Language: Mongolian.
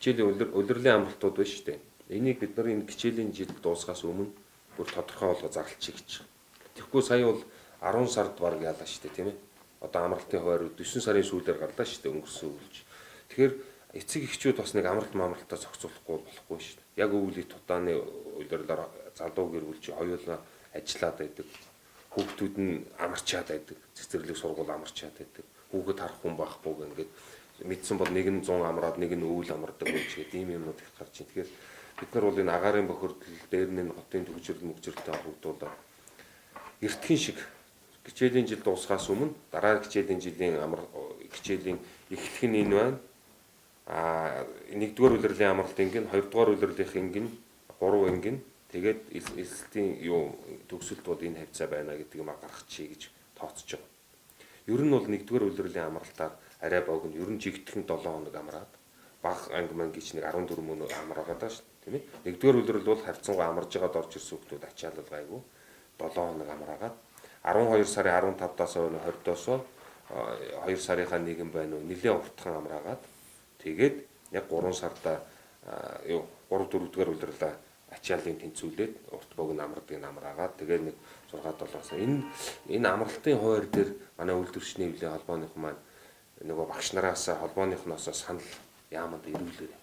хичээлийн улирлын амралтууд байна шүү дээ. Энийг бид нар энэ хичээлийн жил дуусахаас өмнө бүр тодорхой болгож зарлчих гэж. Тэгэхгүй сая бол 10 сард баг яалаа шүү дээ, тийм ээ. Одоо амралтын хуваарь 9 сарын сүүлээр гарлаа шүү дээ, өнгөрсөн үеж. Тэгэхээр эцэг эхчүүд бас нэг амралтаа зохицуулахгүй болохгүй шүү дээ. Яг өвлийн тутааны улирлаар залуу гэр бүл чи хоёулаа ажиллаад байдаг. Хүүхдүүд нь амарчаад байдаг. Цэцэрлэг сургууль амарчаад байдаг. Хүүхэд харах хүн байхгүй ингээд мэдсэн бол нэг нь 100 амраад нэг нь өвөл амардаг гэж ийм юмнууд их гарч ийн. Тэгэхээр бид нар бол энэ агаарын бохирдол дээр нь хотын төгжрөл мөгжрөлтэй холбогдуулаад эртхэн шиг хичээлийн жил дуусахаас өмнө дараа хичээлийн эхлэх нь энэ байна. Нэгдүгээр улирлын амралт ингэн, хоёрдугаар улирлынх ингэн, 3 ингэн тэгээд эсэлтийн төгсөлтүүд энэ хавцаа байна гэдэг юм гаргачихъя гэж тооцож байгаа. Ер нь бол нэгдүгээр улирлын амралтаар арай богино, ер нь жигтгэн 7 хоног амраад баг анги мангич нэг 14 мөн амраагаад байгаа шүү дээ, тийм ээ. Нэгдүгээр улирал бол харьцангуй амарж байгаад орж ирсэн хүмүүс ачаалал гайгүй 7 хоног амраагаад 12 сарын 15-аас 20-доос 2 сарынхаа нэгэн байна уу нэлээд уртхан амраагаад тэгээд яг 3 сарда 3-4 дугаар улирлаа ачааллын тэнцвүүлээд урт богино амрагдгийг амраагаад тэгээд нэг 6-7 сар энэ амралтын хуваарь дээр манай үйлдвэрчний хэвлэлийн холбооных маань нөгөө багш нараас холбооныхноос санал яаманд ирүүлээ.